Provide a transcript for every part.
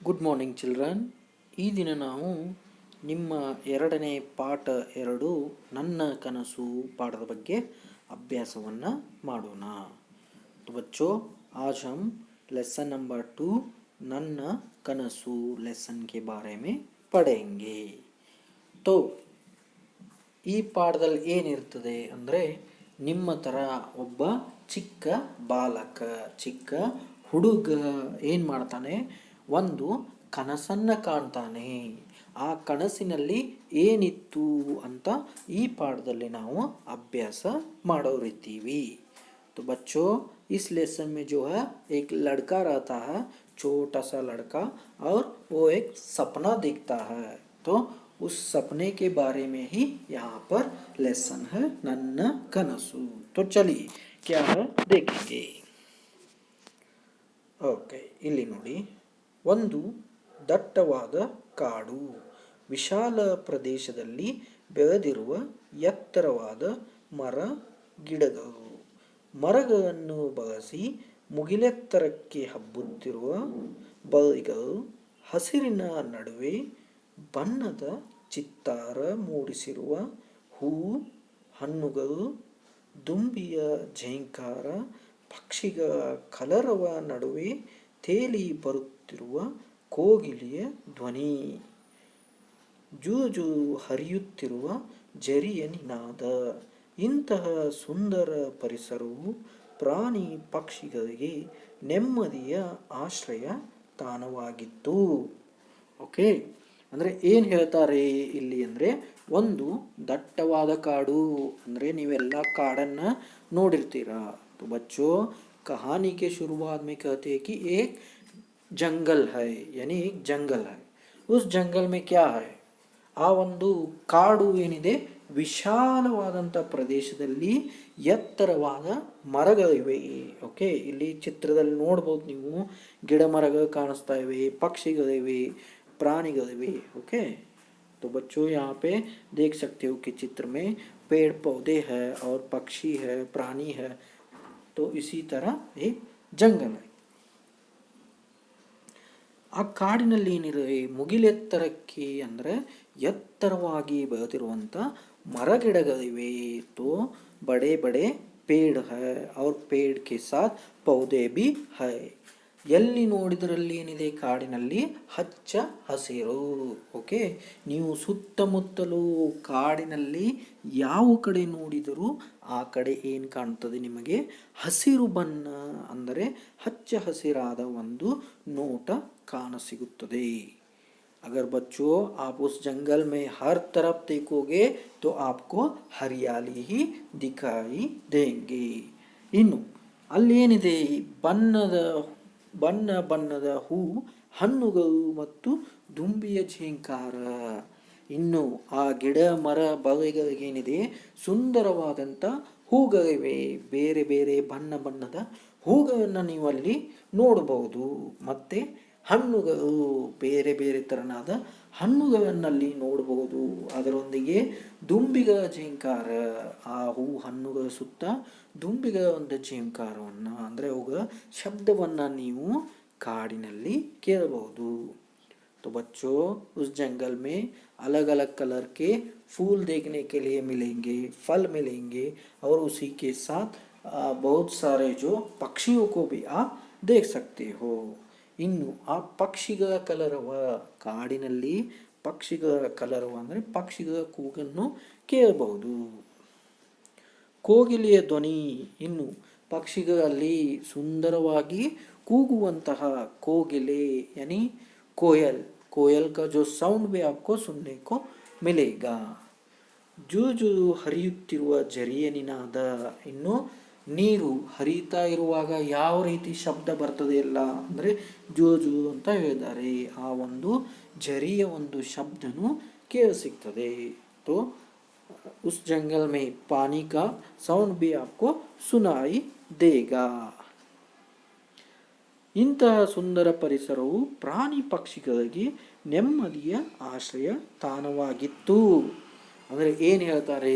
Good morning children. ಈ ದಿನ ನಾವು ನಿಮ್ಮ ಎರಡನೇ ಪಾಠ 2 ನನ್ನ ಕನಸು ಪಾಠದ ಬಗ್ಗೆ ಅಭ್ಯಾಸವನ್ನು ಮಾಡೋಣ. तो बच्चों आज हम लेसन नंबर 2 ನನ್ನ ಕನಸು ಲೆಸನ್ के बारे में पढ़ेंगे. तो ಈ ಪಾಠದಲ್ಲಿ ಏನಿರ್ತದೆ ಅಂದರೆ, ನಿಮ್ಮ ಥರ ಒಬ್ಬ ಚಿಕ್ಕ ಬಾಲಕ, ಚಿಕ್ಕ ಹುಡುಗ ಏನು ಮಾಡ್ತಾನೆ, ಒಂದು ಕನಸನ್ನು ಕಾಣ್ತಾನೆ. ಆ ಕನಸಿನಲ್ಲಿ ಏನಿತ್ತು ಅಂತ ಈ ಪಾಠದಲ್ಲಿ ನಾವು ಅಭ್ಯಾಸ ಮಾಡೋರಿದ್ದೀವಿ. तो बच्चों इस लेसन में जो है एक लड़का रहता है, छोटा सा लड़का, और वो एक सपना देखता है. तो उस सपने के बारे में ही यहाँ पर लेसन है नन्ना कनसु. तो चलिए क्या है देखेंगे. ओके, ಇಲ್ಲಿ ನೋಡಿ, ಒಂದು ದಟ್ಟವಾದ ಕಾಡು, ವಿಶಾಲ ಪ್ರದೇಶದಲ್ಲಿ ಬೆಳೆದಿರುವ ಎತ್ತರವಾದ ಮರ ಗಿಡಗಳು. ಮರಗಳನ್ನು ಬಳಸಿ ಮುಗಿಲೆತ್ತರಕ್ಕೆ ಹಬ್ಬುತ್ತಿರುವ ಬಳ್ಳಿಗಳು, ಹಸಿರಿನ ನಡುವೆ ಬಣ್ಣದ ಚಿತ್ತಾರ ಮೂಡಿಸಿರುವ ಹೂವು ಹಣ್ಣುಗಳು, ದುಂಬಿಯ ಝೇಂಕಾರ, ಪಕ್ಷಿಗಳ ಕಲರವ ನಡುವೆ ತೇಲಿ ಬರುತ್ತಿರುವ ಕೋಗಿಲೆಯ ಧ್ವನಿ, ಜೂಜು ಹರಿಯುತ್ತಿರುವ ಝರಿಯ ನಿನಾದ. ಇಂತಹ ಸುಂದರ ಪರಿಸರವು ಪ್ರಾಣಿ ಪಕ್ಷಿಗಳಿಗೆ ನೆಮ್ಮದಿಯ ಆಶ್ರಯ ತಾಣವಾಗಿತ್ತು. ಓಕೆ, ಅಂದರೆ ಏನು ಹೇಳ್ತಾರೆ ಇಲ್ಲಿ ಅಂದರೆ, ಒಂದು ದಟ್ಟವಾದ ಕಾಡು ಅಂದರೆ ನೀವೆಲ್ಲ ಕಾಡನ್ನು ನೋಡಿರ್ತೀರಾ. तो बच्चों कहानी के शुरुआत में कहते हैं कि एक जंगल है, यानी एक जंगल है. उस जंगल में क्या है, ಆ ಒಂದು ಕಾಡು ಏನಿದೆ, ವಿಶಾಲವಾದಂಥ ಪ್ರದೇಶದಲ್ಲಿ ಎತ್ತರವಾದ ಮರಗಳಿವೆ. ಓಕೆ, ಇಲ್ಲಿ ಚಿತ್ರದಲ್ಲಿ ನೋಡ್ಬೋದು ನೀವು, ಗಿಡ ಮರಗಳು ಕಾಣಿಸ್ತಾ ಇವೆ, ಪಕ್ಷಿಗಳಿವೆ, ಪ್ರಾಣಿಗಳಿವೆ. ಓಕೆ, तो बच्चों यहाँ पे देख सकते हो कि चित्र में पेड़ पौधे हैं और पक्षी है, प्राणी है. तो इसी तरह एक जंगल है. ಆ ಕಾಡಿನಲ್ಲಿ ಏನಿದೆ, ಮುಗಿಲೆತ್ತರಕ್ಕೆ ಅಂದರೆ ಎತ್ತರವಾಗಿ ಬೆಳೆದಿರುವಂಥ ಮರಗಿಡಗಳಿವೆ. तो बड़े बड़े पेड़ है और पेड़ के साथ पौधे भी है. ಎಲ್ಲಿ ನೋಡಿದರಲ್ಲಿ ಏನಿದೆ, ಕಾಡಿನಲ್ಲಿ ಹಚ್ಚ ಹಸಿರು. ಓಕೆ, ನೀವು ಸುತ್ತಮುತ್ತಲೂ ಕಾಡಿನಲ್ಲಿ ಯಾವ ಕಡೆ ನೋಡಿದರೂ ಆ ಕಡೆ ಏನು ಕಾಣ್ತದೆ ನಿಮಗೆ, ಹಸಿರು ಬಣ್ಣ, ಅಂದರೆ ಹಚ್ಚ ಹಸಿರಾದ ಒಂದು ನೋಟ ಕಾಣಸಿಗುತ್ತದೆ. अगर बच्चों आप उस जंगल में हर तरफ देखोगे तो आपको हरियाली ही दिखाई देंगे. ಇನ್ನು ಅಲ್ಲೇನಿದೆ, ಬಣ್ಣ ಬಣ್ಣದ ಹೂ, ಹಣ್ಣುಗಳು ಮತ್ತು ದುಂಬಿಯ ಝೇಂಕಾರ. ಇನ್ನು ಆ ಗಿಡ ಮರ ಬಳ್ಳಿಗಳಿಗೇನಿದೆ, ಸುಂದರವಾದಂಥ ಹೂಗಳಿವೆ. ಬೇರೆ ಬೇರೆ ಬಣ್ಣ ಬಣ್ಣದ ಹೂಗಳನ್ನು ನೀವು ಅಲ್ಲಿ ನೋಡಬಹುದು. ಮತ್ತು ಹಣ್ಣುಗಳು, ಬೇರೆ ಬೇರೆ ಥರನಾದ ಹಣ್ಣುಗಳನ್ನಲ್ಲಿ ನೋಡಬಹುದು. ಅದರೊಂದಿಗೆ ದುಂಬಿಗಳ ಝೇಂಕಾರ, ಆ ಹೂ ಹಣ್ಣುಗಳ ಸುತ್ತ ದುಂಬಿಗಳ ಒಂದು ಝೇಂಕಾರವನ್ನು, ಅಂದರೆ ಅವುಗಳ ಶಬ್ದವನ್ನು ನೀವು ಕಾಡಿನಲ್ಲಿ ಕೇಳಬಹುದು. तो बच्चों उस जंगल में अलग अलग कलर के फूल देखने के लिए मिलेंगे, फल मिलेंगे, और उसी के साथ बहुत सारे जो पक्षियों को भी आप देख सकते हो. ಇನ್ನು ಆ ಪಕ್ಷಿಗಳ ಕಲರವ, ಕಾಡಿನಲ್ಲಿ ಪಕ್ಷಿಗಳ ಕಲರವ ಅಂದರೆ ಪಕ್ಷಿಗಳ ಕೂಗನ್ನು ಕೇಳಬಹುದು. ಕೋಗಿಲೆಯ ಧ್ವನಿ, ಇನ್ನು ಪಕ್ಷಿಗಳಲ್ಲಿ ಸುಂದರವಾಗಿ ಕೂಗುವಂತಹ ಕೋಗಿಲೆ, यानी कोयल, कोयल का जो साउंड भी आपको सुनने को मिलेगा. ಜೂಜು ಹರಿಯುತ್ತಿರುವ ಝರಿಯ ನಿನಾದ, ಇನ್ನು ನೀರು ಹರಿತಾ ಇರುವಾಗ ಯಾವ ರೀತಿ ಶಬ್ದ ಬರ್ತದೆ ಎಲ್ಲ ಅಂದರೆ ಜೋಜು ಅಂತ ಹೇಳಿದ್ದಾರೆ. ಆ ಒಂದು ಝರಿಯ ಒಂದು ಶಬ್ದನು ಕೇಳಿಸಿಗ್ತದೆ. तो उस जंगल में पानी का साउंड भी आपको सुनाई देगा. ಇಂತಹ ಸುಂದರ ಪರಿಸರವು ಪ್ರಾಣಿ ಪಕ್ಷಿಗಳಿಗೆ ನೆಮ್ಮದಿಯ ಆಶ್ರಯ ತಾಣವಾಗಿತ್ತು. ಅಂದರೆ ಏನು ಹೇಳ್ತಾರೆ,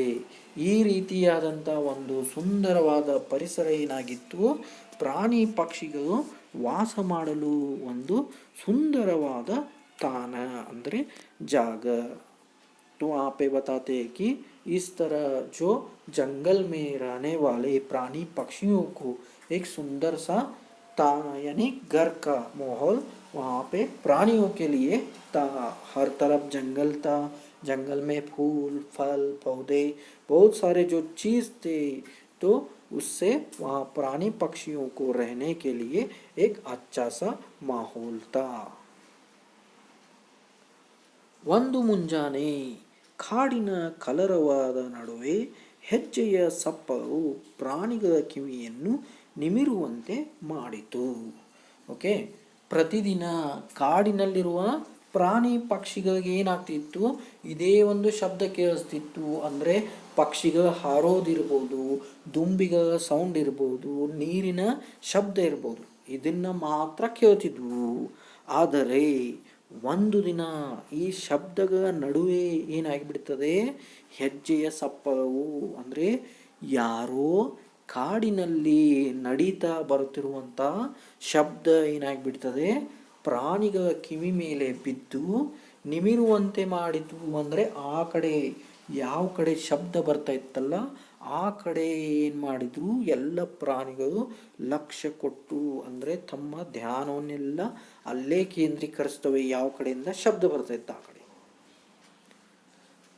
ಈ ರೀತಿಯಾದಂಥ ಒಂದು ಸುಂದರವಾದ ಪರಿಸರ ಏನಾಗಿತ್ತು, ಪ್ರಾಣಿ ಪಕ್ಷಿಗಳು ವಾಸ ಮಾಡಲು ಒಂದು ಸುಂದರವಾದ ತಾಣ ಅಂದರೆ ಜಾಗ. तो वहाँ पे बताते हैं कि इस तरह जो जंगल में रहने वाले प्राणी पक्षियों को एक सुंदर सा यानी घर का माहौल वहाँ पे प्राणियों के लिए था। हर तरफ जंगल था, जंगल में फूल फल पौधे बहुत सारे जो चीज़ थे, तो उससे वहाँ प्राणी पक्षियों को रहने के लिए एक अच्छा सा माहौल था। ಒಂದು ಮುಂಜಾನೆ ಕಾಡಿನ ಕಲರವಾದ ನಡುವೆ ಹೆಜ್ಜೆಯ ಸಪ್ಪಳವು ಪ್ರಾಣಿಗಳ ಕಿವಿಯನ್ನು ನಿಮಿರುವಂತೆ ಮಾಡಿತು. ಓಕೆ, ಪ್ರತಿದಿನ ಕಾಡಿನಲ್ಲಿರುವ ಪ್ರಾಣಿ ಪಕ್ಷಿಗಳಿಗೆ ಏನಾಗ್ತಿತ್ತು, ಇದೇ ಒಂದು ಶಬ್ದ ಕೇಳಿಸ್ತಿತ್ತು. ಅಂದರೆ ಪಕ್ಷಿಗಳ ಹಾರೋದಿರ್ಬೋದು, ದುಂಬಿಗಳ ಸೌಂಡ್ ಇರ್ಬೋದು, ನೀರಿನ ಶಬ್ದ ಇರ್ಬೋದು, ಇದನ್ನು ಮಾತ್ರ ಕೇಳ್ತಿದ್ವು. ಆದರೆ ಒಂದು ದಿನ ಈ ಶಬ್ದಗಳ ನಡುವೆ ಏನಾಗಿಬಿಡ್ತದೆ, ಹೆಜ್ಜೆಯ ಸಪ್ಪಳವು ಅಂದರೆ ಯಾರೋ ಕಾಡಿನಲ್ಲಿ ನಡೀತಾ ಬರುತ್ತಿರುವಂಥ ಶಬ್ದ ಏನಾಗಿಬಿಡ್ತದೆ, ಪ್ರಾಣಿಗಳ ಕಿವಿ ಮೇಲೆ ಬಿದ್ದು ನಿಮಿರುವಂತೆ ಮಾಡಿತು. ಅಂದರೆ ಆ ಕಡೆ ಯಾವ ಕಡೆ ಶಬ್ದ ಬರ್ತಾ ಇತ್ತಲ್ಲ ಆ ಕಡೆ ಏನು ಮಾಡಿದ್ರು, ಎಲ್ಲ ಪ್ರಾಣಿಗಳು ಲಕ್ಷ್ಯ ಕೊಟ್ಟು ಅಂದರೆ ತಮ್ಮ ಧ್ಯಾನವನ್ನೆಲ್ಲ ಅಲ್ಲೇ ಕೇಂದ್ರೀಕರಿಸ್ತವೆ, ಯಾವ ಕಡೆಯಿಂದ ಶಬ್ದ ಬರ್ತಾ ಇತ್ತು ಆ ಕಡೆ.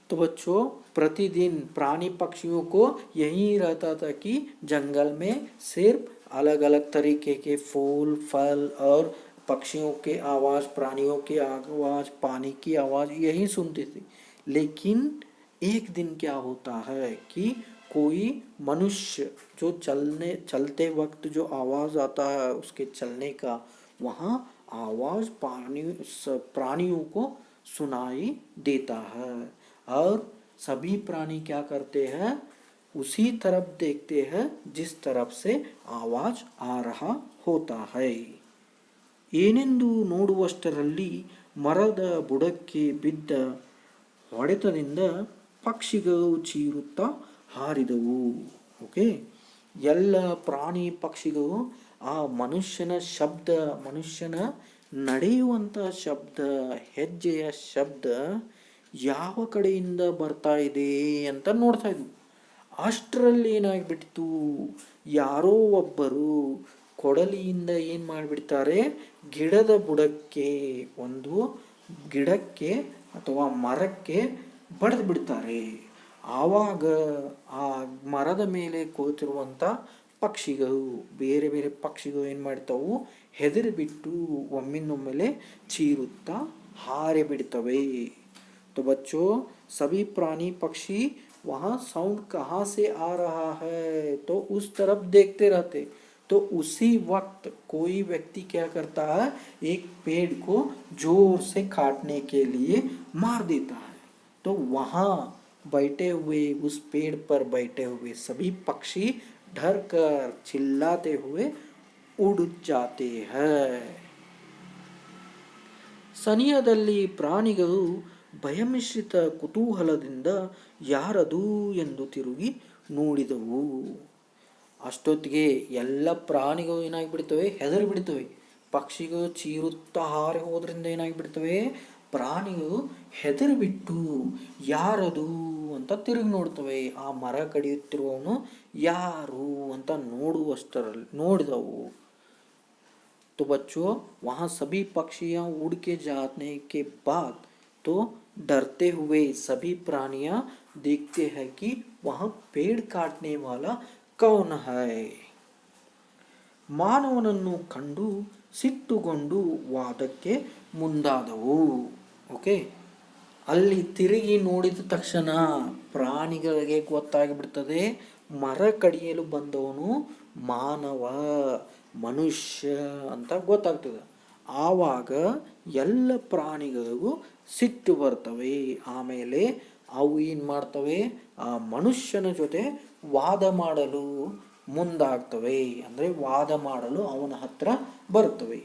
तो बच्चों प्रतिदिन प्राणी पक्षियों को यही रहता था कि जंगल में सिर्फ अलग अलग तरीके के फूल फल और पक्षियों के आवाज़, प्राणियों की आवाज़, पानी की आवाज़ यही सुनते थे. लेकिन एक दिन क्या होता है कि कोई मनुष्य जो चलते वक्त जो आवाज़ आता है उसके चलने का, वहाँ आवाज़ प्राणियों को सुनाई देता है. और सभी प्राणी क्या करते हैं, उसी तरफ देखते हैं जिस तरफ से आवाज़ आ रहा होता है. ಏನೆಂದು ನೋಡುವಷ್ಟರಲ್ಲಿ ಮರದ ಬುಡಕ್ಕೆ ಬಿದ್ದ ಹೊಡೆತದಿಂದ ಪಕ್ಷಿಗಳು ಚೀರುತ್ತಾ ಹಾರಿದವು. ಓಕೆ, ಎಲ್ಲ ಪ್ರಾಣಿ ಪಕ್ಷಿಗಳು ಆ ಮನುಷ್ಯನ ಶಬ್ದ, ಮನುಷ್ಯನ ನಡೆಯುವಂಥ ಶಬ್ದ, ಹೆಜ್ಜೆಯ ಶಬ್ದ ಯಾವ ಕಡೆಯಿಂದ ಬರ್ತಾ ಇದೆ ಅಂತ ನೋಡ್ತಾ ಇದ್ವು. ಅಷ್ಟರಲ್ಲಿ ಏನಾಗಿಬಿಡ್ತು, ಯಾರೋ ಒಬ್ಬರು ಕೊಡಲಿಯಿಂದ ಏನು ಮಾಡಿಬಿಡ್ತಾರೆ, ಗಿಡದ ಬುಡಕ್ಕೆ, ಒಂದು ಗಿಡಕ್ಕೆ ಅಥವಾ ಮರಕ್ಕೆ ಬಡಿದು ಬಿಡ್ತಾರೆ. ಆವಾಗ ಆ ಮರದ ಮೇಲೆ ಕೂತಿರುವಂಥ ಪಕ್ಷಿಗಳು, ಬೇರೆ ಬೇರೆ ಪಕ್ಷಿಗಳು ಏನು ಮಾಡ್ತಾವು, ಹೆದರಿ ಬಿಟ್ಟು ಒಮ್ಮಿಂದೊಮ್ಮೆಲೆ ಚೀರುತ್ತಾ ಹಾರಿ ಬಿಡ್ತವೆ. तो बच्चों सभी प्राणी पक्षी वहाँ साउंड कहाँ से आ रहा है तो उस तरफ देखते रहते. तो उसी वक्त कोई व्यक्ति क्या करता है, एक पेड़ को जोर से काटने के लिए मार देता है. तो वहाँ बैठे हुए, उस पेड़ पर बैठे हुए सभी पक्षी डर कर चिल्लाते हुए उड़ जाते हैं. ಸನಿಹದಲ್ಲಿ ಪ್ರಾಣಿಗಳು ಭಯಮಿಶ್ರಿತ ಕುತೂಹಲದಿಂದ ಯಾರದು ಎಂದು ತಿರುಗಿ ನೋಡಿದವು. ಅಷ್ಟೊತ್ತಿಗೆ ಎಲ್ಲ ಪ್ರಾಣಿಗಳು ಏನಾಗಿಬಿಡ್ತವೆ, ಹೆದರಿ ಬಿಡ್ತವೆ. ಪಕ್ಷಿಗಳು ಚೀರುತ್ತಾ ಹಾರಿ ಹೋದ್ರಿಂದ ಏನಾಗಿಬಿಡ್ತವೆ, ಪ್ರಾಣಿಗಳು ಹೆದರಿಬಿಟ್ಟು ಯಾರದು ಅಂತ ತಿರುಗಿ ನೋಡ್ತವೆ. ಆ ಮರ ಕಡಿಯುತ್ತಿರುವವನು ಯಾರು ಅಂತ ನೋಡಿದವು. तो बच्चों वहाँ सभी पक्षियाँ उड़ के जाने के बाद तो डरते हुए सभी प्राणियाँ देखते हैं कि वहाँ पेड़ काटने वाला कौन है. ಮಾನವನನ್ನು ಕಂಡು ಸಿಟ್ಟುಗೊಂಡು ವಾದಕ್ಕೆ ಮುಂದಾದವು. ಓಕೆ, ಅಲ್ಲಿ ತಿರುಗಿ ನೋಡಿದ ತಕ್ಷಣ ಪ್ರಾಣಿಗಳಿಗೆ ಗೊತ್ತಾಗಿಬಿಡ್ತದೆ, ಮರ ಕಡಿಯಲು ಬಂದವನು ಮಾನವ, ಮನುಷ್ಯ ಅಂತ ಗೊತ್ತಾಗ್ತದೆ. ಆವಾಗ ಎಲ್ಲ ಪ್ರಾಣಿಗಳಿಗೂ ಸಿಟ್ಟು ಬರ್ತವೆ. ಆಮೇಲೆ ಅವು ಏನು ಮಾಡ್ತವೆ, ಆ ಮನುಷ್ಯನ ಜೊತೆ ವಾದ ಮಾಡಲು ಮುಂದಾಗ್ತವೆ, ಅಂದರೆ ವಾದ ಮಾಡಲು ಅವನ ಹತ್ರ ಬರ್ತವೆ.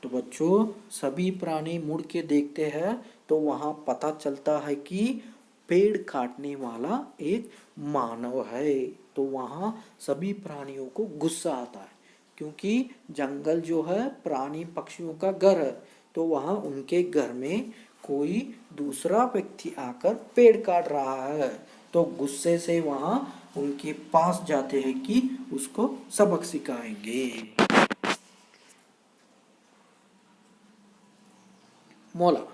तो बच्चों सभी प्राणी मुड़ के देखते हैं तो वहाँ पता चलता है कि पेड़ काटने वाला एक मानव है. तो वहाँ सभी प्राणियों को गुस्सा आता है, क्योंकि जंगल जो है प्राणी पक्षियों का घर है, तो वहाँ उनके घर में कोई दूसरा व्यक्ति आकर पेड़ काट रहा है, तो गुस्से से वहाँ उनके पास जाते हैं कि उसको सबक सिखाएंगे। मोला,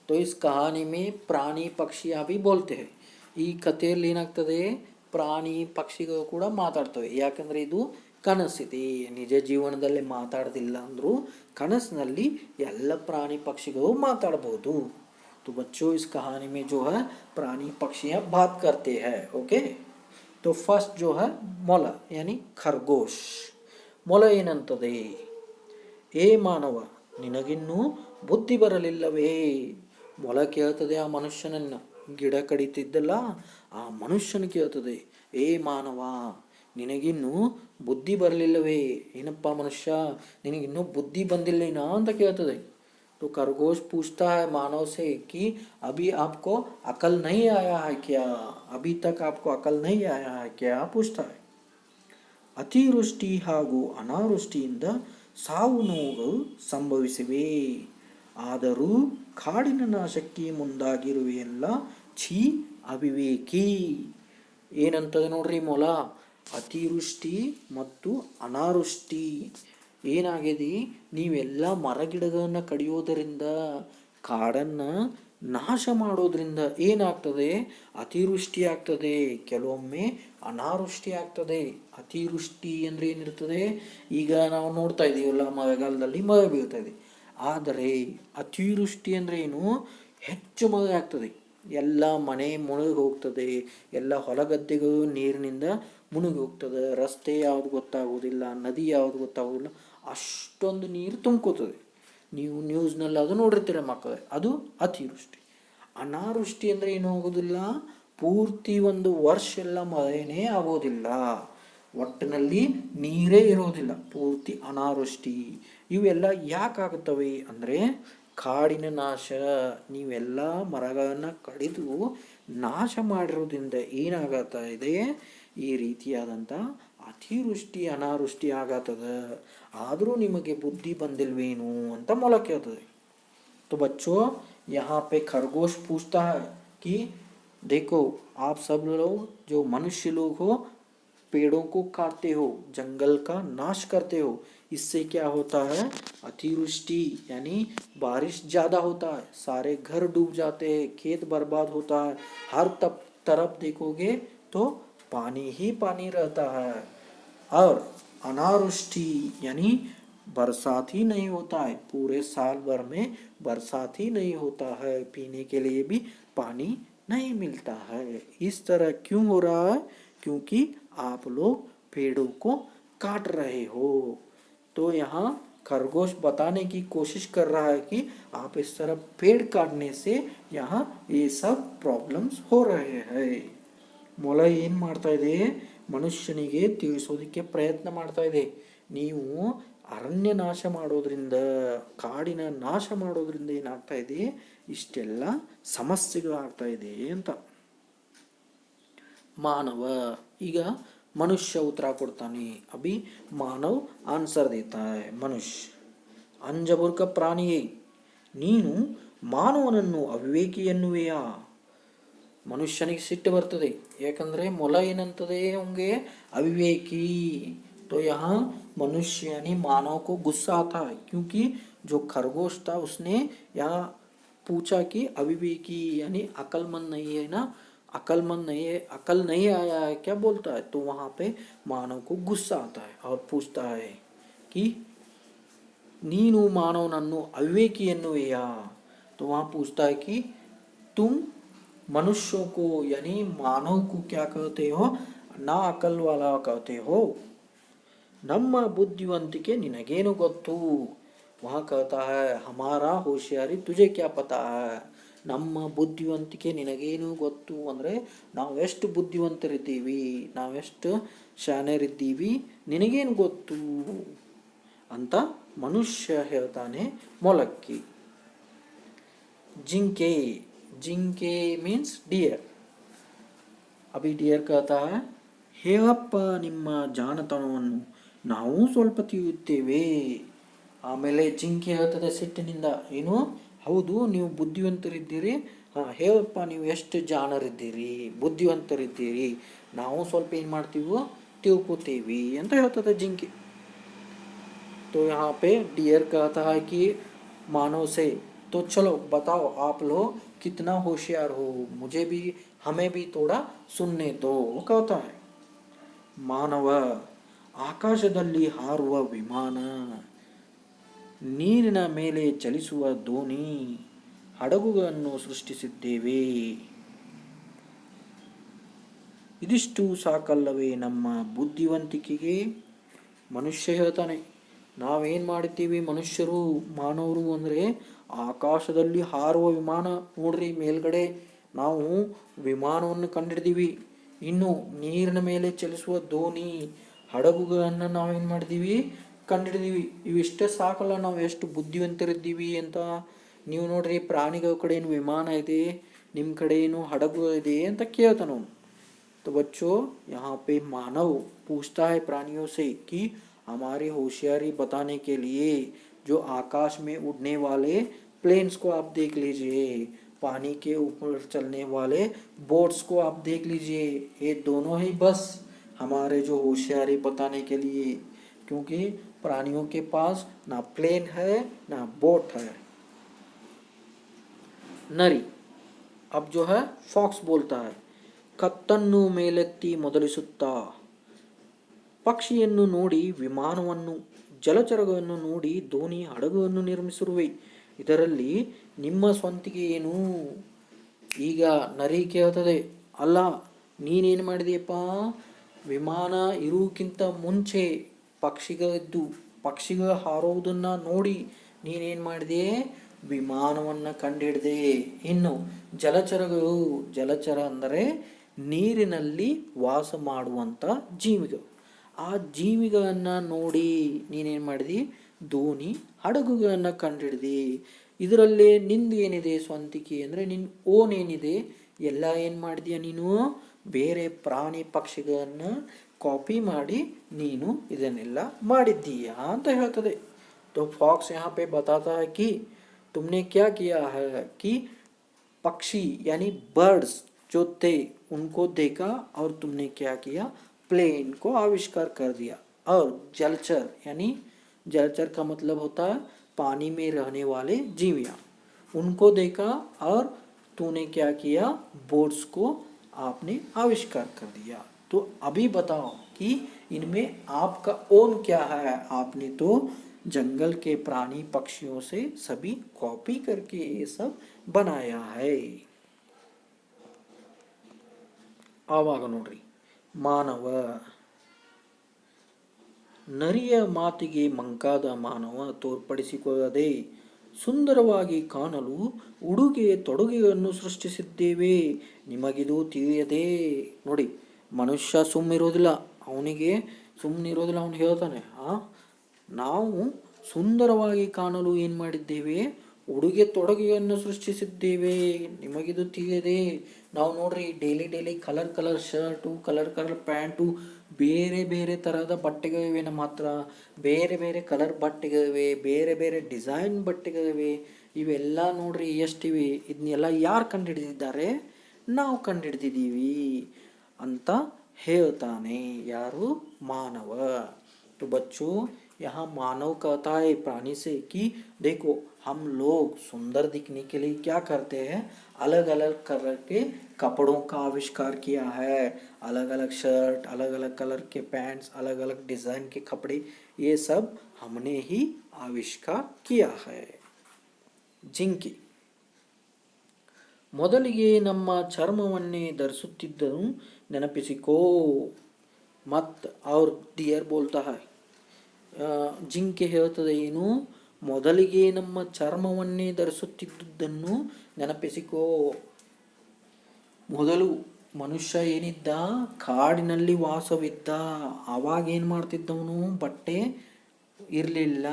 तो इस कहानी में प्राणी पक्षियाँ भी बोलते हैं। ಈ ಕಥೆಯಲ್ಲಿ ಏನಾಗ್ತದೆ, ಪ್ರಾಣಿ ಪಕ್ಷಿಗಳು ಕೂಡ ಮಾತಾಡ್ತವೆ. ಯಾಕಂದರೆ ಇದು ಕನಸಿದೆ, ನಿಜ ಜೀವನದಲ್ಲಿ ಮಾತಾಡೋದಿಲ್ಲ ಅಂದರೂ ಕನಸಿನಲ್ಲಿ ಎಲ್ಲ ಪ್ರಾಣಿ ಪಕ್ಷಿಗಳು ಮಾತಾಡ್ಬೋದು. तो बच्चों इस कहानी में जो है प्राणी पक्षियाँ बात करते हैं. ओके, तो फर्स्ट जो है ಮೊಲ यानी खरगोश. ಮೊಲ ಏನಂತದೆ, ಏ ಮಾನವ ನಿನಗಿನ್ನೂ ಬುದ್ಧಿ ಬರಲಿಲ್ಲವೇ. ಮೊಲ ಕೇಳ್ತದೆ ಆ ಮನುಷ್ಯನನ್ನ, ಗಿಡ ಕಡಿತಿದ್ದಲ್ಲ ಆ ಮನುಷ್ಯನ ಕೇಳ್ತದೆ, ಏ ಮಾನವ ನಿನಗಿನ್ನೂ ಬುದ್ಧಿ ಬರಲಿಲ್ಲವೇ, ಏನಪ್ಪ ಮನುಷ್ಯ ನಿನಗಿನ್ನೂ ಬುದ್ಧಿ ಬಂದಿಲ್ಲೇನಾ ಅಂತ ಕೇಳ್ತದೆ. तो खरगोश पूछता है मानव से कि अभी आपको अकल नहीं आया है क्या, अभी तक आपको अकल नहीं आया है क्या पूछता है. ಅತಿವೃಷ್ಟಿ ಹಾಗೂ ಅನಾವೃಷ್ಟಿಯಿಂದ ಸಾವು ನೋವುಗಳು ಸಂಭವಿಸಿವೆ, ಆದರೂ ಕಾಡಿನ ನಾಶಕ್ಕೆ ಮುಂದಾಗಿರುವೆಯಲ್ಲ, ಛೀ ಅವಿವೇಕಿ. ಏನಂತದೆ ನೋಡ್ರಿ ಮೊಲ, ಅತಿವೃಷ್ಟಿ ಮತ್ತು ಅನಾವೃಷ್ಟಿ ಏನಾಗಿದೆ, ನೀವೆಲ್ಲ ಮರಗಿಡಗಳನ್ನು ಕಡಿಯೋದರಿಂದ, ಕಾಡನ್ನು ನಾಶ ಮಾಡೋದ್ರಿಂದ ಏನಾಗ್ತದೆ, ಅತಿವೃಷ್ಟಿ ಆಗ್ತದೆ, ಕೆಲವೊಮ್ಮೆ ಅನಾವೃಷ್ಟಿ ಆಗ್ತದೆ. ಅತಿವೃಷ್ಟಿ ಅಂದರೆ ಏನಿರ್ತದೆ, ಈಗ ನಾವು ನೋಡ್ತಾ ಇದ್ದೀವಲ್ಲ ಮಳೆಗಾಲದಲ್ಲಿ ಮಳೆ ಬೀಳ್ತಾ ಇದೆ. ಆದರೆ ಅತಿವೃಷ್ಟಿ ಅಂದರೆ ಏನು, ಹೆಚ್ಚು ಮಳೆ ಆಗ್ತದೆ, ಎಲ್ಲ ಮನೆ ಮುಳುಗಿ ಹೋಗ್ತದೆ, ಎಲ್ಲ ಹೊಲಗದ್ದೆಗಳು ನೀರಿನಿಂದ ಮುಳುಗಿ ಹೋಗ್ತದೆ, ರಸ್ತೆ ಯಾವುದು ಗೊತ್ತಾಗೋದಿಲ್ಲ, ನದಿ ಯಾವುದು ಗೊತ್ತಾಗೋದಿಲ್ಲ, ಅಷ್ಟೊಂದು ನೀರು ತುಂಬ್ಕೋತದೆ. ನೀವು ನ್ಯೂಸ್ನಲ್ಲಿ ಅದು ನೋಡಿರ್ತೀರ ಮಕ್ಕಳೇ, ಅದು ಅತಿವೃಷ್ಟಿ. ಅನಾವೃಷ್ಟಿ ಅಂದರೆ ಏನು ಆಗೋದಿಲ್ಲ, ಪೂರ್ತಿ ಒಂದು ವರ್ಷ ಎಲ್ಲ ಮಳೆನೇ ಆಗೋದಿಲ್ಲ, ಒಟ್ಟಿನಲ್ಲಿ ನೀರೇ ಇರೋದಿಲ್ಲ, ಪೂರ್ತಿ ಅನಾವೃಷ್ಟಿ. ಇವೆಲ್ಲ ಯಾಕಾಗುತ್ತವೆ ಅಂದರೆ ಕಾಡಿನ ನಾಶ, ನೀವೆಲ್ಲ ಮರಗಳನ್ನು ಕಡಿದು ನಾಶ ಮಾಡಿರೋದ್ರಿಂದ ಏನಾಗತ್ತಾ ಇದೆ, ಈ ರೀತಿಯಾದಂಥ ಅತಿವೃಷ್ಟಿ ಅನಾವೃಷ್ಟಿ ಆಗತ್ತದ. ಆದರೂ ನಿಮಗೆ ಬುದ್ಧಿ ಬಂದಿಲ್ವೇನು ಅಂತ ಮೊಲ ಕೇಳ್ತದೆ. तो बच्चों यहाँ पे खरगोश पूछता है कि देखो आप सब लोग जो मनुष्य लोग हो, पेड़ों को काटते हो, जंगल का नाश करते हो, इससे क्या होता है, अतिवृष्टि यानी बारिश ज़्यादा होता है, सारे घर डूब जाते हैं, खेत बर्बाद होता है, हर तरफ देखोगे तो पानी ही पानी रहता है. और अनावृष्टि यानी बरसात ही नहीं होता है, पूरे साल भर में बरसात ही नहीं होता है, पीने के लिए भी पानी नहीं मिलता है. इस तरह क्यों हो रहा है, क्योंकि आप लोग पेड़ों को काट रहे हो. तो यहाँ खरगोश बताने की कोशिश कर रहा है कि आप इस तरह पेड़ काटने से यहाँ ये सब प्रॉब्लम्स हो रहे हैं. ಮೊಲ ಏನು ಮಾಡ್ತಾ ಇದೆ, ಮನುಷ್ಯನಿಗೆ ತಿಳಿಸೋದಕ್ಕೆ ಪ್ರಯತ್ನ ಮಾಡ್ತಾ ಇದೆ, ನೀವು ಅರಣ್ಯ ನಾಶ ಮಾಡೋದ್ರಿಂದ, ಕಾಡಿನ ನಾಶ ಮಾಡೋದ್ರಿಂದ ಏನಾಗ್ತಾ ಇದೆ, ಇಷ್ಟೆಲ್ಲ ಸಮಸ್ಯೆಗಳಾಗ್ತಾ ಇದೆ ಅಂತ. ಮಾನವ, ಈಗ ಮನುಷ್ಯ ಉತ್ತರ ಕೊಡ್ತಾನೆ. ಅಭಿ ಮಾನವ್ ಆನ್ಸರ್ ದೇತಾ ಹೈ. ಮನುಷ್ಯ, ಅಂಜಬುರ್ಕ ಪ್ರಾಣಿಯೇ, ನೀನು ಮಾನವನನ್ನು ಅವಿವೇಕಿ ಎನ್ನುವೆಯಾ. ಮನುಷ್ಯನಿಗೆ ಸಿಟ್ಟು ಬರ್ತದೆ, ಯಾಕಂದರೆ ಮೊಲ ಏನಂತದೆ ಅವನಿಗೆ, ಅವಿವೇಕಿ. तो यहाँ मनुष्य यानी मानव को गुस्सा आता है, क्योंकि जो खरगोश था उसने यहाँ पूछा कि अविवेकी यानी अक्लमंद नहीं है ना, अक्लमंद नहीं है, अकल नहीं आया है क्या बोलता है. तो वहाँ पे मानव को गुस्सा आता है और पूछता है कि नीनु मानवनन्नु अविवेकी एन्नुवेया. तो वहाँ पूछता है कि तुम मनुष्यों को यानी मानव को क्या कहते हो, ना अकल वाला कहते हो. ನಮ್ಮ ಬುದ್ಧಿವಂತಿಕೆ ನಿನಗೇನು ಗೊತ್ತು. वहाँ कहता है हमारा होशियारी तुझे क्या पता है. ನಮ್ಮ ಬುದ್ಧಿವಂತಿಕೆ ನಿನಗೇನು ಗೊತ್ತು ಅಂದರೆ ನಾವೆಷ್ಟು ಬುದ್ಧಿವಂತರಿದ್ದೀವಿ, ನಾವೆಷ್ಟು ಶಾಣರಿದ್ದೀವಿ, ನಿನಗೇನು ಗೊತ್ತು ಅಂತ ಮನುಷ್ಯ ಹೇಳ್ತಾನೆ ಮೊಲಕ್ಕೆ. जिंके, जिंके मीन्स डियर. अभी डियर कहता है, ಹೇಳಪ್ಪ ನಿಮ್ಮ ಜಾಣತನವನ್ನು, ನಾವು ಸ್ವಲ್ಪ ತಿಳಿಯುತ್ತೇವೆ. ಆಮೇಲೆ ಜಿಂಕೆ ಹೇಳ್ತದೆ ಸಿಟ್ಟಿನಿಂದ, ಏನು ಹೌದು ನೀವು ಬುದ್ಧಿವಂತರಿದ್ದೀರಿ, ಹಾಂ ಹೇಳಪ್ಪ ನೀವು ಎಷ್ಟು ಜಾಣರಿದ್ದೀರಿ, ಬುದ್ಧಿವಂತರಿದ್ದೀರಿ, ನಾವು ಸ್ವಲ್ಪ ಏನು ಮಾಡ್ತೀವೋ ತಿಳ್ಕೊತೀವಿ ಅಂತ ಹೇಳ್ತದೆ ಜಿಂಕೆ. तो यहाँ पे डियर कहता है कि मानव से, तो चलो बताओ आप लोग कितना होशियार हो, मुझे भी हमें भी थोड़ा सुनने दो कहता है. ಮಾನವ, ಆಕಾಶದಲ್ಲಿ ಹಾರುವ ವಿಮಾನ, ನೀರಿನ ಮೇಲೆ ಚಲಿಸುವ ದೋಣಿ, ಹಡಗುಗಳನ್ನು ಸೃಷ್ಟಿಸಿದ್ದೇವೆ. ಇದಿಷ್ಟು ಸಾಕಲ್ಲವೇ ನಮ್ಮ ಬುದ್ಧಿವಂತಿಕೆಗೆ? ಮನುಷ್ಯ ಹೇಳ್ತಾನೆ, ನಾವೇನು ಮಾಡಿದ್ದೀವಿ ಮನುಷ್ಯರು, ಮಾನವರು ಅಂದರೆ ಆಕಾಶದಲ್ಲಿ ಹಾರುವ ವಿಮಾನ ನೋಡ್ರಿ, ಮೇಲ್ಗಡೆ ನಾವು ವಿಮಾನವನ್ನು ಕಂಡಿಡ್ದೀವಿ. ಇನ್ನು ನೀರಿನ ಮೇಲೆ ಚಲಿಸುವ ದೋಣಿ, ಹಡಗುಗಳನ್ನು ನಾವೇನು ಮಾಡಿದ್ದೀವಿ ಕಂಡಿಡ್ದೀವಿ. ಇವಿಷ್ಟೇ ಸಾಕಲ್ಲ ನಾವು ಎಷ್ಟು ಬುದ್ಧಿವಂತರಿದ್ದೀವಿ ಅಂತ. ನೀವು ನೋಡ್ರಿ, ಪ್ರಾಣಿಗಳ ಕಡೆ ಏನು ವಿಮಾನ ಇದೆ, ನಿಮ್ಮ ಕಡೆ ಏನು ಹಡಗು ಇದೆ ಅಂತ ಕೇಳ್ತಾನೆ ಅವನು. तो बच्चों यहाँ पे मानव पूछता है प्राणियों से कि हमारी होशियारी बताने के लिए जो आकाश में उड़ने वाले प्लेन्स को आप देख लीजिए, पानी के ऊपर चलने वाले बोट्स को आप देख लीजिए, ये दोनों ही बस हमारे जो होशियारी बताने के लिए, क्योंकि प्राणियों के पास ना प्लेन है ना बोट है. नरी, अब जो है फॉक्स बोलता है, ಕತ್ತನ್ನು ಮೇಲೆತ್ತಿ ಮೊದಲಿಸುತ್ತಾ, ಪಕ್ಷಿಯನ್ನು ನೋಡಿ ವಿಮಾನವನ್ನು, ಜಲಚರಗಳನ್ನು ನೋಡಿ ದೋಣಿ ಹಡಗುವನ್ನು ನಿರ್ಮಿಸಿರುವೆ, ಇದರಲ್ಲಿ ನಿಮ್ಮ ಸ್ವಂತಿಕೆ ಏನು? ಈಗ ನರಿ ಕೇಳ್ತದೆ, ಅಲ್ಲ ನೀನೇನು ಮಾಡಿದೆಯಪ್ಪ, ವಿಮಾನ ಇರುವುದಕ್ಕಿಂತ ಮುಂಚೆ ಪಕ್ಷಿಗಳು ಹಾರೋದನ್ನು ನೋಡಿ ನೀನೇನು ಮಾಡಿದೆ, ವಿಮಾನವನ್ನು ಕಂಡಿಡಿದೆ. ಇನ್ನು ಜಲಚರ ಅಂದರೆ ನೀರಿನಲ್ಲಿ ವಾಸ ಮಾಡುವಂಥ ಜೀವಿಗಳು, ಆ ಜೀವಿಗಳನ್ನು ನೋಡಿ ನೀನೇನು ಮಾಡಿದಿ, ದೋಣಿ ಹಡಗುಗಳನ್ನು ಕಂಡಿಡ್ದಿ. ಇದರಲ್ಲೇ ನಿಂದು ಏನಿದೆ ಸ್ವಂತಿಕೆ ಅಂದರೆ ನಿನ್ನ ಓನ್ ಏನಿದೆ ಎಲ್ಲ ಏನು ಮಾಡಿದೀಯ ನೀನು, ಬೇರೆ ಪ್ರಾಣಿ ಪಕ್ಷಿಗಳನ್ನು ಕಾಪಿ ಮಾಡಿ ನೀನು ಇದನ್ನೆಲ್ಲ ಮಾಡಿದ್ದೀಯಾ ಅಂತ ಹೇಳ್ತದೆ. तो फॉक्स यहाँ पे बताता है कि तुमने क्या किया है कि पक्षी यानी बर्ड्स जो थे उनको देखा और तुमने क्या किया, प्लेन को आविष्कार कर दिया. और जलचर यानी जलचर का मतलब होता है पानी में रहने वाले जीवियाँ, उनको देखा और तूने क्या किया, बोट्स को आपने आविष्कार कर दिया. तो अभी बताओ कि इनमें आपका ओन क्या है. आपने तो जंगल के प्राणी पक्षियों से सभी कॉपी करके ये सब बनाया है. ಆವಾಗ ನೋಡ್ರಿ, ಮಾನವ, ನರಿಯ ಮಾತಿಗೆ ಮಂಕಾದ ಮಾನವ ತೋರ್ಪಡಿಸಿಕೊಳ್ಳದೆ ಸುಂದರವಾಗಿ ಕಾಣಲು ಉಡುಗೆ ತೊಡುಗೆಯನ್ನು ಸೃಷ್ಟಿಸಿದ್ದೇವೆ, ನಿಮಗಿದು ತಿಳಿಯದೆ. ನೋಡಿ, ಮನುಷ್ಯ ಸುಮ್ಮನಿರೋದಿಲ್ಲ, ಅವನು ಹೇಳ್ತಾನೆ, ನಾವು ಸುಂದರವಾಗಿ ಕಾಣಲು ಏನು ಮಾಡಿದ್ದೇವೆ, ಉಡುಗೆ ತೊಡುಗೆಯನ್ನು ಸೃಷ್ಟಿಸಿದ್ದೇವೆ, ನಿಮಗಿದು ತಿಳಿಯದೆ. ನಾವು ನೋಡ್ರಿ daily colour shirt, colour pant, ಬೇರೆ ಬೇರೆ ಥರದ ಬಟ್ಟೆಗಳಿವೆ ನಮ್ಮ ಹತ್ರ, ಬೇರೆ ಬೇರೆ ಕಲರ್ ಬಟ್ಟೆಗಳಿವೆ, ಬೇರೆ ಬೇರೆ ಡಿಸೈನ್ ಬಟ್ಟೆಗಳಿವೆ. ಇವೆಲ್ಲ ನೋಡ್ರಿ ಎಷ್ಟಿವೆ, ಇದನ್ನೆಲ್ಲ ಯಾರು ಕಂಡುಹಿಡಿದಿದ್ದಾರೆ, ನಾವು ಕಂಡುಹಿಡ್ದಿದ್ದೀವಿ ಅಂತ ಹೇಳ್ತಾನೆ. ಯಾರು, ಮಾನವ. तो बच्चों यहाँ मानव कहता है प्राणी से कि देखो हम लोग सुंदर दिखने के लिए क्या करते हैं, अलग अलग कलर के कपड़ों का आविष्कार किया है, अलग अलग शर्ट, अलग अलग कलर के पैंट्स, अलग अलग डिज़ाइन के कपड़े, ये सब हमने ही आविष्कार किया है. ಜಿಂಕೆ, ಮೊದಲಿಗೆ ನಮ್ಮ ಚರ್ಮವನ್ನೇ ಧರಿಸುತ್ತಿದ್ದನು ನೆನಪಿಸಿಕೋ. ಮತ್ತು ಅವ್ರ ಡಿಯರ್ ಬೋಲ್ತಾ है, ಜಿಂಕೆ ಹೇಳ್ತದೆ ಏನು, ಮೊದಲಿಗೆ ನಮ್ಮ ಚರ್ಮವನ್ನೇ ಧರಿಸುತ್ತಿದ್ದುದನ್ನು ನೆನಪಿಸಿಕೋ. ಮೊದಲು ಮನುಷ್ಯ ಏನಿದ್ದ, ಕಾಡಿನಲ್ಲಿ ವಾಸವಿದ್ದ, ಆವಾಗ ಏನು ಮಾಡ್ತಿದ್ದವನು, ಬಟ್ಟೆ ಇರಲಿಲ್ಲ.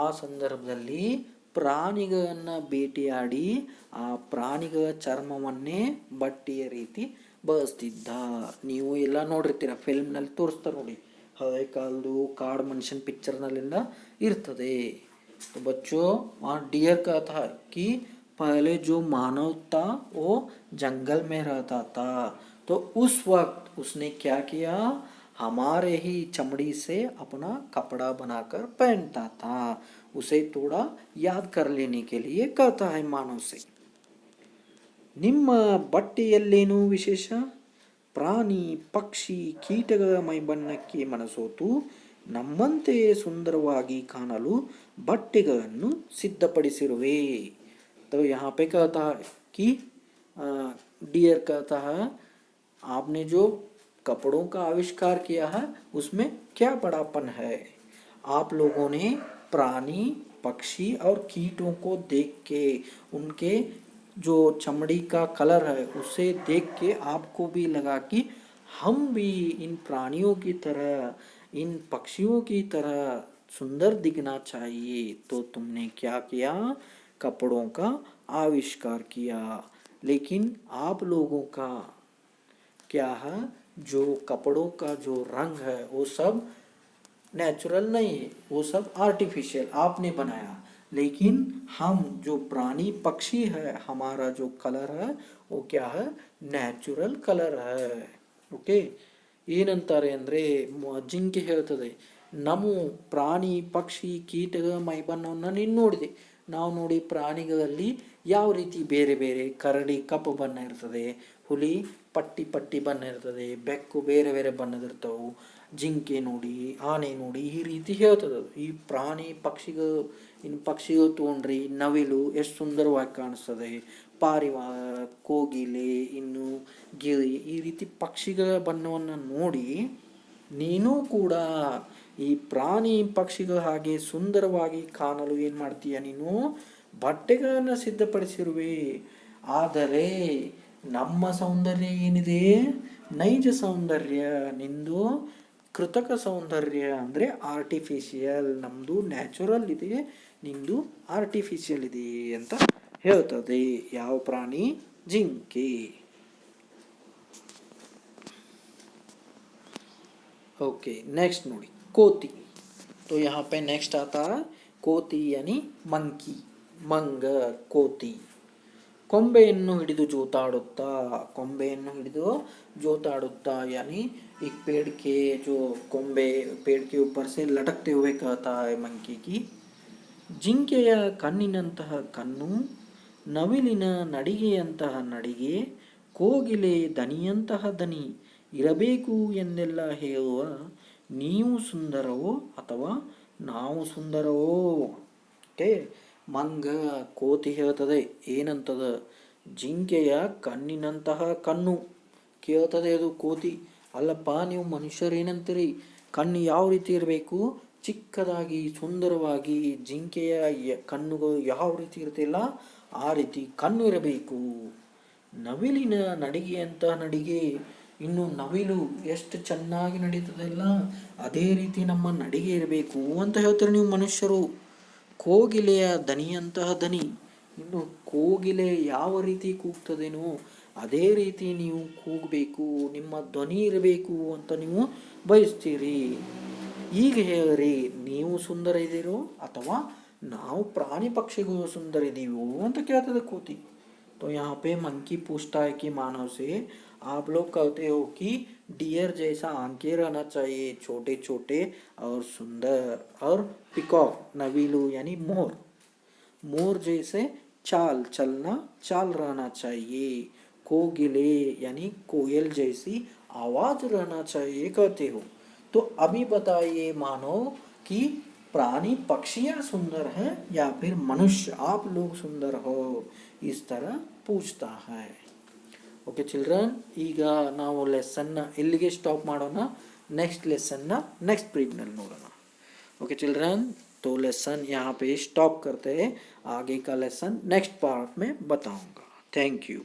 ಆ ಸಂದರ್ಭದಲ್ಲಿ ಪ್ರಾಣಿಗಳನ್ನು ಬೇಟೆಯಾಡಿ ಆ ಪ್ರಾಣಿಗಳ ಚರ್ಮವನ್ನೇ ಬಟ್ಟೆಯ ರೀತಿ ಬಳಸ್ತಿದ್ದ. ನೀವು ಎಲ್ಲ ನೋಡಿರ್ತೀರ, ಫಿಲ್ಮ್ನಲ್ಲಿ ತೋರಿಸ್ತಾರೆ ನೋಡಿ, ಹಳೆ ಕಾಲದ್ದು ಕಾಡು ಮನುಷ್ಯನ ಪಿಕ್ಚರ್ನಲ್ಲೆಲ್ಲ ಇರ್ತದೆ. तो बच्चों वहाँ डियर कहता है कि पहले जो मानव था वो जंगल में रहता था, तो उस वक्त उसने क्या किया, हमारे ही चमड़ी से अपना कपड़ा बनाकर पहनता था. उसे थोड़ा याद कर लेने के लिए कहता है मानव से. ನಿಮ್ಮ ಬಟ್ಟೆಯಲ್ಲೇನು ವಿಶೇಷ? ಪ್ರಾಣಿ ಪಕ್ಷಿ ಕೀಟಗಳ ಮೈಬಣ್ಣಕ್ಕೆ ಮನಸೋತು ನಮ್ಮಂತೆಯೇ ಸುಂದರವಾಗಿ ಕಾಣಲು ಬಟ್ಟೆಗಳನ್ನು ಸಿದ್ಧಪಡಿಸಿರುವೆ. तो यहाँ पे कहता है कि डियर कहता है आपने जो कपड़ों का आविष्कार किया है उसमें क्या बड़ापन है. आप लोगों ने प्राणी पक्षी और कीटों को देख के उनके जो चमड़ी का कलर है उसे देख के आपको भी लगा कि हम भी इन प्राणियों की तरह इन पक्षियों की तरह सुंदर दिखना चाहिए, तो तुमने क्या किया, कपड़ों का आविष्कार किया. लेकिन आप लोगों का क्या है, जो कपड़ों का जो रंग है वो सब नेचुरल नहीं है, वो सब आर्टिफिशियल आपने बनाया. लेकिन हम जो प्राणी पक्षी है हमारा जो कलर है वो क्या है, ನ್ಯಾಚುರಲ್ ಕಲರ್ है. ಓಕೆ, ಏನಂತಾರೆ ಅಂದರೆ ಜಿಂಕೆ ಹೇಳ್ತದೆ ನಮ್ಮ ಪ್ರಾಣಿ ಪಕ್ಷಿ ಕೀಟಗಳ ಮೈಬಣ್ಣವನ್ನು ನೀನು ನೋಡಿದೆ. ನಾವು ನೋಡಿ ಪ್ರಾಣಿಗಳಲ್ಲಿ ಯಾವ ರೀತಿ ಬೇರೆ ಬೇರೆ, ಕರಡಿ ಕಪ್ಪು ಬಣ್ಣ ಇರ್ತದೆ, ಹುಲಿ ಪಟ್ಟಿ ಪಟ್ಟಿ ಬಣ್ಣ ಇರ್ತದೆ, ಬೆಕ್ಕು ಬೇರೆ ಬೇರೆ ಬಣ್ಣದಿರ್ತವೆ, ಜಿಂಕೆ ನೋಡಿ ಆನೆ ನೋಡಿ ಈ ರೀತಿ ಹೇಳ್ತದೆ. ಈ ಪ್ರಾಣಿ ಪಕ್ಷಿಗಳು ಇನ್ನು ಪಕ್ಷಿಗಳು ತೊಗೊಂಡ್ರಿ ನವಿಲು ಎಷ್ಟು ಸುಂದರವಾಗಿ ಕಾಣಿಸ್ತದೆ, ಪಾರಿವಾಳ ಕೋಗಿಲೆ ಇನ್ನು ಗಿಳಿ ಈ ರೀತಿ ಪಕ್ಷಿಗಳ ಬಣ್ಣವನ್ನು ನೋಡಿ ನೀನು ಕೂಡ ಈ ಪ್ರಾಣಿ ಪಕ್ಷಿಗಳ ಹಾಗೆ ಸುಂದರವಾಗಿ ಕಾಣಲು ಏನು ಮಾಡ್ತೀಯ, ನೀನು ಬಟ್ಟೆಗಳನ್ನು ಸಿದ್ಧಪಡಿಸಿರುವೆ. ಆದರೆ ನಮ್ಮ ಸೌಂದರ್ಯ ಏನಿದೆ, ನೈಜ ಸೌಂದರ್ಯ, ನಿಂದು ಕೃತಕ ಸೌಂದರ್ಯ ಅಂದರೆ ಆರ್ಟಿಫಿಷಿಯಲ್, ನಮ್ಮದು ನ್ಯಾಚುರಲ್ ಇದೆ, ನಿಂದು ಆರ್ಟಿಫಿಷಿಯಲ್ ಇದೆ ಅಂತ ಹೇಳ್ತದೆ. ಯಾವ ಪ್ರಾಣಿ? ಜಿಂಕೆ. ओके, नेक्स्ट नोड़ी कोती. तो यहाँ पे नेक्स्ट आता है कोती यानी मंकी, मंग कोती. ಕೊಂಬೆಯನ್ನು ಹಿಡಿದು ಜೋತಾಡುತ್ತಾ, ಕೊಂಬೆಯನ್ನು ಹಿಡಿದು ಜೋತಾಡುತ್ತಾ यानी एक पेड़ के जो ಕೊಂಬೆ पेड़ के ऊपर से लटकते हुए कहता है मंकी की. ಜಿಂಕೆಯ ಕಣ್ಣಿನಂತಹ ಕಣ್ಣು, ನವಿಲಿನ ನಡಿಗೆಯಂತಹ ನಡಿಗೆ, ಕೋಗಿಲೆ ದನಿಯಂತಹ ದನಿ ಇರಬೇಕು ಎಂದೆಲ್ಲ ಹೇಳುವ ನೀವು ಸುಂದರವೋ ಅಥವಾ ನಾವು ಸುಂದರವೋ. ಓಕೆ, ಮಂಗ ಕೋತಿ ಹೇಳ್ತದೆ ಏನಂತದ, ಜಿಂಕೆಯ ಕಣ್ಣಿನಂತಹ ಕಣ್ಣು ಕೇಳ್ತದೆ ಅದು ಕೋತಿ. ಅಲ್ಲಪ್ಪ ನೀವು ಮನುಷ್ಯರು ಏನಂತೀರಿ, ಕಣ್ಣು ಯಾವ ರೀತಿ ಇರಬೇಕು, ಚಿಕ್ಕದಾಗಿ ಸುಂದರವಾಗಿ, ಜಿಂಕೆಯ ಕಣ್ಣುಗಳು ಯಾವ ರೀತಿ ಇರ್ತಿಲ್ಲ ಆ ರೀತಿ ಕಣ್ಣು ಇರಬೇಕು. ನವಿಲಿನ ನಡಿಗೆಯಂಥ ನಡಿಗೆ, ಇನ್ನು ನವಿಲು ಎಷ್ಟು ಚೆನ್ನಾಗಿ ನಡೀತದಲ್ಲ ಅದೇ ರೀತಿ ನಮ್ಮ ನಡಿಗೆ ಇರಬೇಕು ಅಂತ ಹೇಳ್ತಾರೆ ನೀವು ಮನುಷ್ಯರು. ಕೋಗಿಲೆಯ ದನಿಯಂತಹ ದನಿ, ಇನ್ನು ಕೋಗಿಲೆ ಯಾವ ರೀತಿ ಕೂಗ್ತದೇನೋ ಅದೇ ರೀತಿ ನೀವು ಕೂಗಬೇಕು, ನಿಮ್ಮ ಧ್ವನಿ ಇರಬೇಕು ಅಂತ ನೀವು ಬಯಸ್ತೀರಿ. ಈಗ ಹೇಳ್ರಿ, ನೀವು ಸುಂದರ ಇದ್ದೀರೋ ಅಥವಾ ನಾವು ಪ್ರಾಣಿ ಪಕ್ಷಿಗಳು ಸುಂದರ ಇದ್ದೀವೋ ಅಂತ ಕೇಳ್ತದೆ ಕೋತಿ. तो यहाँ पे मंकी पूछता है कि मानव से, आप लोग कहते हो कि डियर जैसा आंखें रहना चाहिए, छोटे छोटे और सुंदर, और पिकॉक नवीलू यानी मोर, मोर जैसे चाल चलना चाल रहना चाहिए, कोगिले यानी कोयल जैसी आवाज रहना चाहिए कहते हो. तो अभी बताइए मानव कि प्राणी पक्षियाँ सुंदर हैं या फिर मनुष्य, आप लोग सुंदर हो, इस तरह पूछता है. ಓಕೆ ಚಿಲ್ಡ್ರನ್, ಈಗ ನಾವು ಲೆಸನ್ನ ಇಲ್ಲಿಗೆ ಸ್ಟಾಪ್ ಮಾಡೋಣ. नेक्स्ट लेसन ना नेक्स्ट पीरियड में ನೋಡೋಣ. ओके चिल्ड्रन, तो लेसन यहाँ पे स्टॉप करते हैं, आगे का लेसन नेक्स्ट पार्ट में बताऊंगा. Thank you.